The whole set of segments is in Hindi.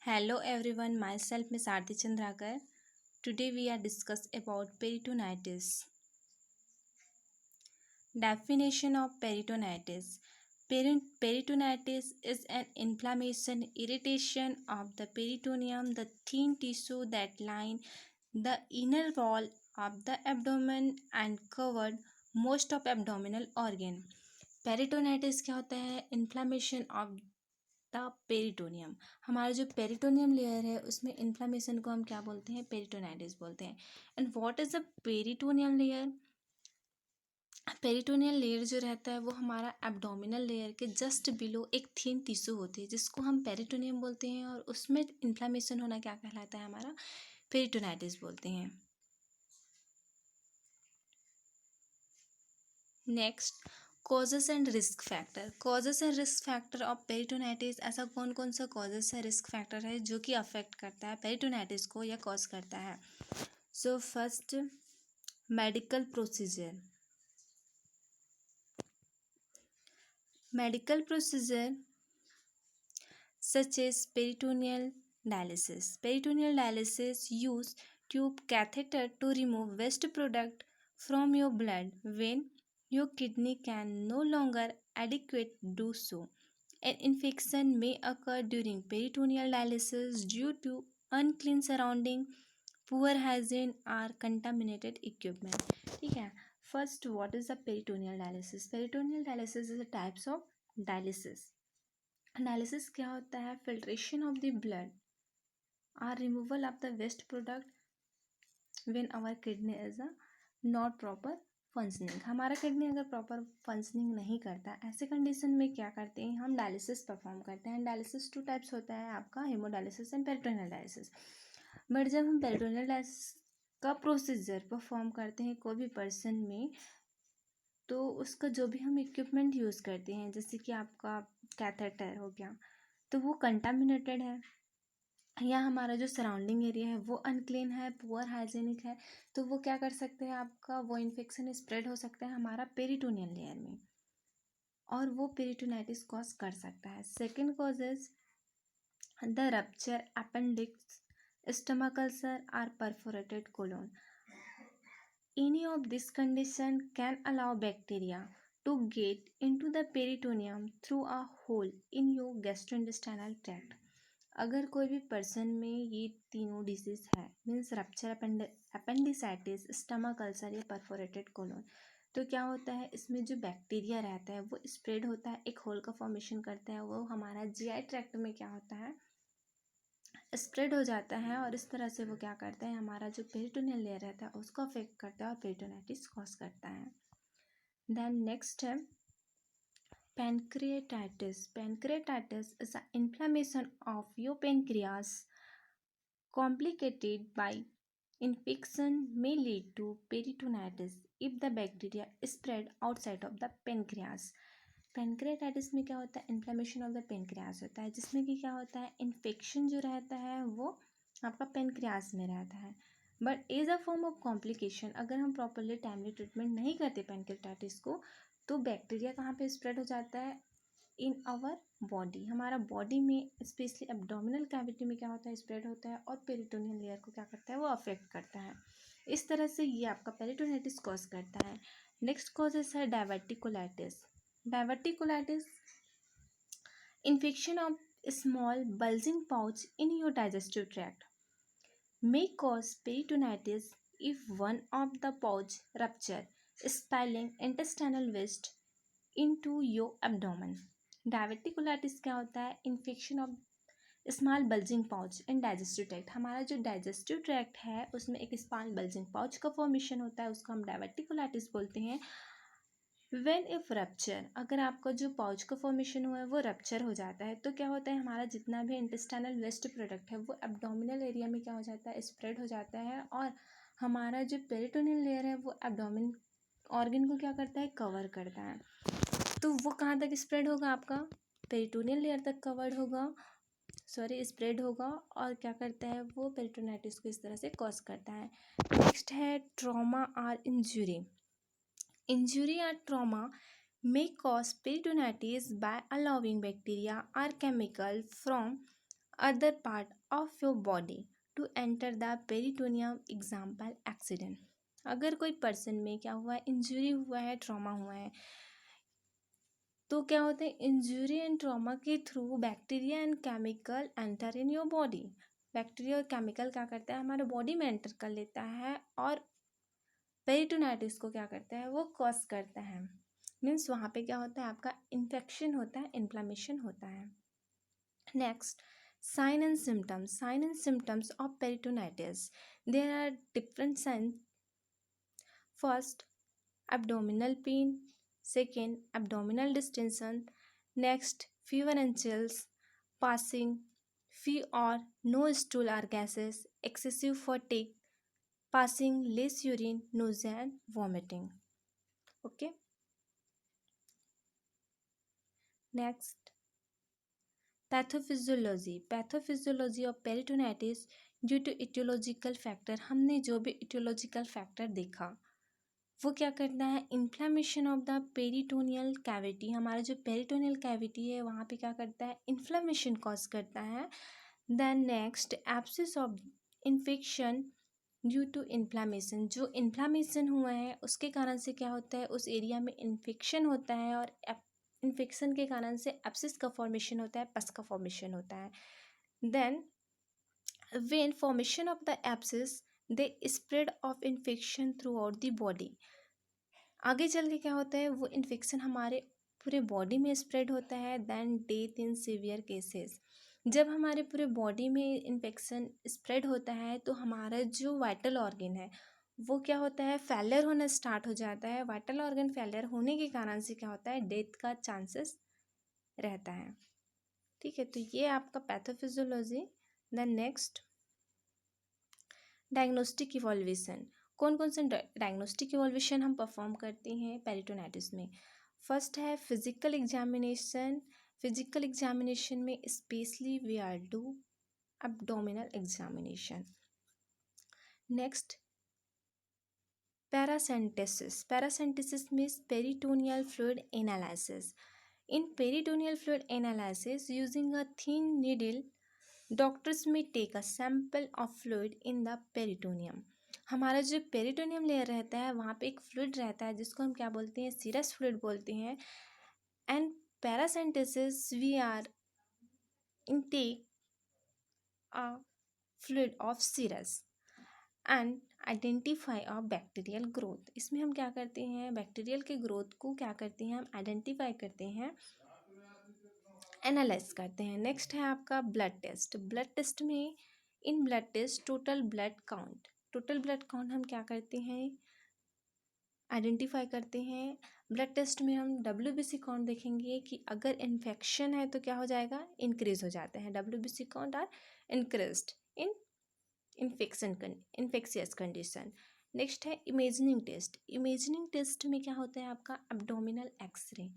Hello everyone, myself Miss Aarti Chandrakar. Today we are discuss about peritonitis. Definition of peritonitis. Peritonitis is an inflammation, irritation of the peritoneum, the thin tissue that line the inner wall of the abdomen and covered most of abdominal organ. Peritonitis क्या होता है? Inflammation of the peritoneum. हमारा जो पेरिटोनियम लेयर है उसमें इन्फ्लामेशन को हम क्या बोलते हैं? पेरिटोनाइटिस बोलते हैं। And what is the peritoneum layer? Peritoneal layer जो रहता है वो हमारा एब्डोमिनल लेयर के जस्ट बिलो एक थिन टिश्यू होती है जिसको हम पेरिटोनियम बोलते हैं, और उसमें इन्फ्लामेशन होना क्या कहलाता है? हमारा पेरिटोनाइटिस बोलते हैं। Next, causes and risk factor. Causes and risk factor of peritonitis. ऐसा कौन कौन सा कॉजेस है, रिस्क फैक्टर है जो कि अफेक्ट करता है पेरिटोनाइटिस को या कॉज करता है? सो first, medical procedure. Medical procedure such as peritoneal dialysis. Peritoneal dialysis use tube catheter to remove waste product from your blood when your kidney can no longer adequate do so. An infection may occur during peritoneal dialysis due to unclean surrounding, poor hygiene or contaminated equipment. ठीक है, first what is the peritoneal dialysis? Peritoneal dialysis is a types of dialysis. Dialysis क्या होता है? फिल्ट्रेशन ऑफ द ब्लड और removal of the waste product when our kidney is not proper functioning. हमारा किडनी अगर प्रॉपर फंक्शनिंग नहीं करता, ऐसे कंडीशन में क्या करते हैं? हम डायलिसिस परफॉर्म करते हैं। डायलिसिस टू टाइप्स होता है आपका, hemodialysis and peritoneal dialysis. But जब हम पेरिटोनियल डायलिसिस का प्रोसीजर परफॉर्म करते हैं कोई भी पर्सन में, तो उसका जो भी हम इक्विपमेंट यूज़ करते हैं, जैसे कि आपका कैथेटर हो गया, तो वो कंटामिनेटेड है, या हमारा जो सराउंडिंग एरिया है वो अनक्लीन है, पुअर हाइजीनिक है, तो वो क्या कर सकते हैं? आपका वो इन्फेक्शन स्प्रेड हो सकता है हमारा पेरिटोनियल लेयर में, और वो पेरिटोनाइटिस कॉज कर सकता है। Second causes, the rupture appendix, stomach ulcer और perforated colon. Any of this condition can allow bacteria to get into the peritoneum through a hole in your gastrointestinal tract. अगर कोई भी पर्सन में ये तीनों डिजीज है, means rupture appendicitis, stomach ulcer या परफोरेटेड कोलोन, तो क्या होता है? इसमें जो बैक्टीरिया रहता है वो स्प्रेड होता है, एक होल का फॉर्मेशन करता है, वो हमारा जीआई ट्रैक्ट में क्या होता है? स्प्रेड हो जाता है, और इस तरह से वो क्या करता है? हमारा जो पेरिटोनियल लेयर रहता है उसको अफेक्ट करता है और पेरिटोनाइटिस कॉज करता है। देन नेक्स्ट है pancreatitis. Pancreatitis is a inflammation of your pancreas complicated by infection may lead to peritonitis if the bacteria spread outside of the pancreas. Pancreatitis में क्या होता है? इन्फ्लेमेशन ऑफ द पेनक्रियास होता है, जिसमें कि क्या होता है? इन्फेक्शन जो रहता है वो आपका पेनक्रियास में रहता है। But as a form of complication, अगर हम प्रॉपरली टाइमली ट्रीटमेंट नहीं करते पेनक्रियाटाइटिस को, तो बैक्टीरिया कहाँ पे स्प्रेड हो जाता है? इन आवर बॉडी, हमारा बॉडी में स्पेशली एब्डोमिनल कैविटी में क्या होता है? स्प्रेड होता है, और पेरिटोनियल लेयर को क्या करता है? वो अफेक्ट करता है। इस तरह से ये आपका पेरिटोनाइटिस कॉज करता है। नेक्स्ट कॉजेस है diverticulitis. Diverticulitis, infection of small bulging pouch in your digestive tract may cause peritonitis if one of the pouch rupture, spilling intestinal waste into your abdomen. Diverticulitis क्या होता है? Infection of small bulging pouch in digestive tract. हमारा जो डाइजेस्टिव ट्रैक्ट है उसमें एक स्मॉल बल्जिंग पाउच का फॉर्मेशन होता है, उसको हम डायवर्टिकुलाइटिस बोलते हैं। वेन इफ रप्चर, अगर आपका जो पाउच का फॉर्मेशन हुआ है वो रप्चर हो जाता है, तो क्या होता है? हमारा जितना भी इंटेस्टाइनल वेस्ट प्रोडक्ट है वो एब्डोमिनल एरिया में क्या हो जाता है? स्प्रेड हो जाता है, और हमारा जो पेरिटोनियल लेयर है वो एब्डोमिन ऑर्गन को क्या करता है? कवर करता है। तो वो कहाँ तक स्प्रेड होगा? आपका पेरिटोनियल लेयर तक कवर्ड होगा, स्प्रेड होगा, और क्या करता है? वो पेरिटोनाइटिस को इस तरह से कॉज करता है। नेक्स्ट है ट्रॉमा और injury. Injury or trauma may cause peritonitis by allowing bacteria or chemical from other part of your body to enter the peritoneum, example accident. अगर कोई पर्सन में क्या हुआ है, इंजरी हुआ है, ट्रॉमा हुआ है, तो क्या होता है, इंजरी एंड ट्रॉमा के through bacteria and chemical enter in your body. Bacteria और केमिकल क्या करता है, हमारे बॉडी में एंटर कर लेता है और पेरिटोनाइटिस को क्या करता है, वो कॉज करता है। मीन्स वहाँ पे क्या होता है, आपका इन्फेक्शन होता है, इन्फ्लामेशन होता है। Next, sign and symptoms. Sign and symptoms of peritonitis. There are different signs. First, abdominal pain. Second, abdominal distension. Next, fever and chills, passing, fee or no stool or gases, excessive fatigue, passing, less urine, nausea and vomiting. Okay. Next, pathophysiology of peritonitis due to aetiological factor. हमने जो भी इटियोलॉजिकल फैक्टर देखा वो क्या करता है, inflammation of the peritoneal cavity. हमारा जो पेरिटोनियल कैविटी है वहाँ पे क्या करता है, इन्फ्लामेशन कॉज करता है। Then next, abscess of infection due to inflammation. जो इन्फ्लामेशन हुआ है उसके कारण से क्या होता है, उस एरिया में इन्फेक्शन होता है और इन्फेक्शन के कारण से एब्सिस का फॉर्मेशन होता है, पस का फॉर्मेशन होता है। Then when formation of the abscess they spread of infection throughout the body. आगे चल के क्या होता है, वो इन्फेक्शन हमारे पूरे बॉडी में स्प्रेड होता है। Then death in severe cases. जब हमारे पूरे बॉडी में इन्फेक्शन स्प्रेड होता है तो हमारा जो वाइटल ऑर्गन है वो क्या होता है, फेलियर होना स्टार्ट हो जाता है। वाइटल ऑर्गन फेलियर होने के कारण से क्या होता है, डेथ का चांसेस रहता है। ठीक है, तो ये आपका pathophysiology. Then next, diagnostic evaluation. कौन कौन से डायग्नोस्टिक इवॉल्वेशन हम परफॉर्म करते हैं पेरिटोनाइटिस में। फर्स्ट है फिजिकल एग्जामिनेशन। फिजिकल एग्जामिनेशन में specially we are do abdominal examination. Next, paracentesis. Paracentesis means peritoneal fluid analysis. In peritoneal fluid analysis, using a thin needle, doctors may take a sample of fluid in the peritoneum. हमारा जो पेरिटोनियम लेयर रहता है वहाँ पे एक फ्लूइड रहता है जिसको हम क्या बोलते हैं, सीरस फ्लूइड बोलते हैं। And paracentesis we are intake a fluid of serous and identify of bacterial growth. इसमें हम क्या करते हैं, बैक्टीरियल के ग्रोथ को क्या करते हैं, हम आइडेंटिफाई करते हैं, एनालाइज करते हैं। नेक्स्ट है आपका ब्लड टेस्ट। ब्लड टेस्ट में in blood test total blood count. Total blood count हम क्या करते हैं, आइडेंटिफाई करते हैं। ब्लड टेस्ट में हम WBC काउंट देखेंगे कि अगर इन्फेक्शन है तो क्या हो जाएगा, इंक्रीज हो जाते हैं। WBC count are increased in infectious condition. Next है इमेजिंग टेस्ट। इमेजिंग टेस्ट में क्या होता है आपका, abdominal x-ray.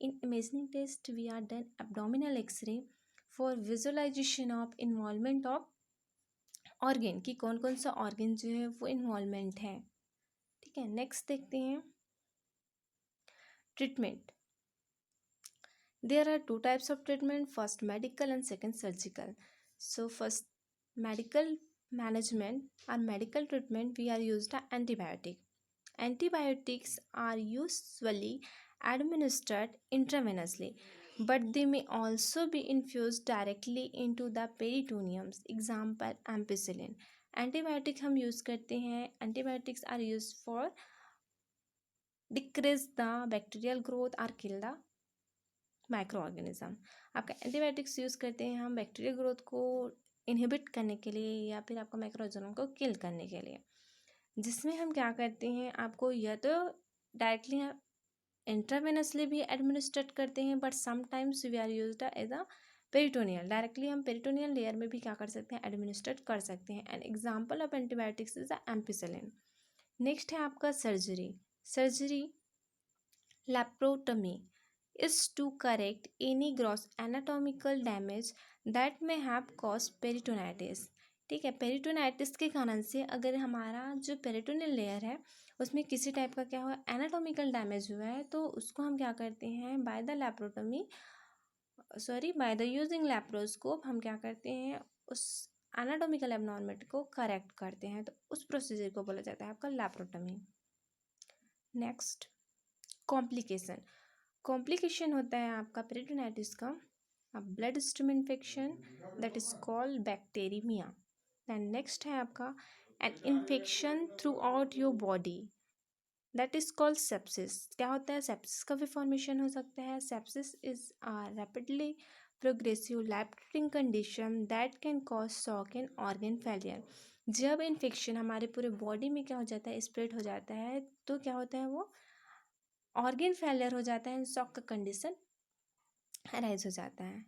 In imaging test we are done abdominal x-ray for visualisation of involvement of organ, कि कौन कौन सा ऑर्गन जो है वो इन्वॉल्वमेंट है। ठीक है, नेक्स्ट देखते हैं treatment. There are two types of treatment, first medical and second surgical. So first medical management or medical treatment, we are used the antibiotic. Antibiotics are usually administered intravenously, but they may also be infused directly into the peritoneum, example ampicillin. Antibiotic हम यूज़ करते हैं, antibiotics are use for decrease the bacterial growth और किल द माइक्रो ऑर्गेनिज्म। आपका एंटीबायोटिक्स यूज़ करते हैं हम बैक्टीरियल ग्रोथ को इनहिबिट करने के लिए या फिर आपका माइक्रो ऑर्गेनिज्म को किल करने के लिए, जिसमें हम क्या करते हैं, आपको या तो डायरेक्टली इंट्रावेनसली भी एडमिनिस्ट्रेट करते हैं, but sometimes we are used as a peritoneal. Directly हम पेरिटोनियल लेयर में भी क्या कर सकते हैं, एडमिनिस्ट्रेट कर सकते हैं। An example of antibiotics is the ampicillin. Next है आपका surgery. Surgery laparotomy is to correct any gross anatomical damage that may have caused peritonitis. ठीक है, पेरिटोनाइटिस के कारण से अगर हमारा जो पेरिटोनियल लेयर है उसमें किसी टाइप का क्या हुआ, एनाटॉमिकल डैमेज हुआ है, तो उसको हम क्या करते हैं, by the laparotomy by the using laparoscope हम क्या करते हैं, उस एनाटॉमिकल एबनॉर्मलिटी को करेक्ट करते हैं, तो उस प्रोसीजर को बोला जाता है आपका लैप्रोटमी। Next, complication. कॉम्प्लिकेशन होता है आपका पेरिटोनाइटिस का blood stream infection that is called bacteraemia. Then next है आपका an infection throughout your body that is called sepsis. क्या होता है, सेप्सिस का भी फॉर्मेशन हो सकता है। Sepsis is a rapidly progressive life threatening condition that can cause shock and organ failure. जब इन्फेक्शन हमारे पूरे बॉडी में क्या हो जाता है, स्प्रेड हो जाता है, तो क्या होता है, वो ऑर्गन फेलियर हो जाता है, शॉक का कंडीशन अराइज हो जाता है।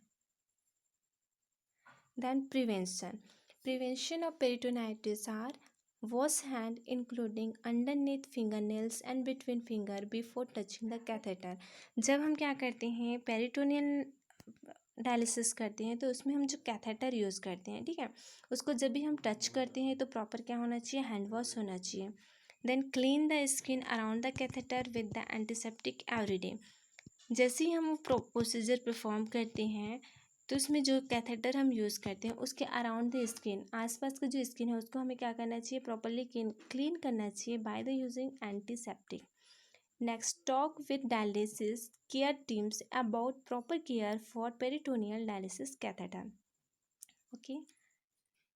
Then prevention of peritonitis are wash hand including underneath fingernails and between finger before touching the catheter। जब हम क्या करते हैं, पेरिटोनियल डायलिसिस करते हैं, तो उसमें हम जो कैथेटर यूज़ करते हैं, ठीक है, उसको जब भी हम टच करते हैं तो प्रॉपर क्या होना चाहिए, हैंड वॉश होना चाहिए। Then clean the skin around the catheter with the antiseptic every day. जैसे ही हम प्रोसीजर परफॉर्म करते हैं, तो उसमें जो कैथेटर हम यूज़ करते हैं उसके अराउंड द स्किन, आसपास का जो स्किन है उसको हमें क्या करना चाहिए, प्रॉपरली क्लीन करना चाहिए bye the using antiseptic. Next, talk with dialysis care teams about proper care for peritoneal dialysis catheter. Okay.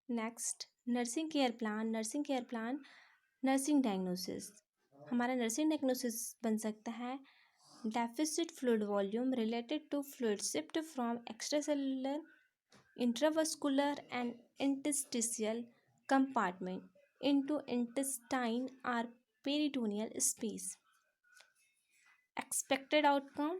Next, nursing care plan nursing diagnosis. हमारा नर्सिंग डायग्नोसिस बन सकता है deficit fluid volume related to fluid shift from extracellular, intravascular and interstitial compartment into intestine or peritoneal space. Expected outcome,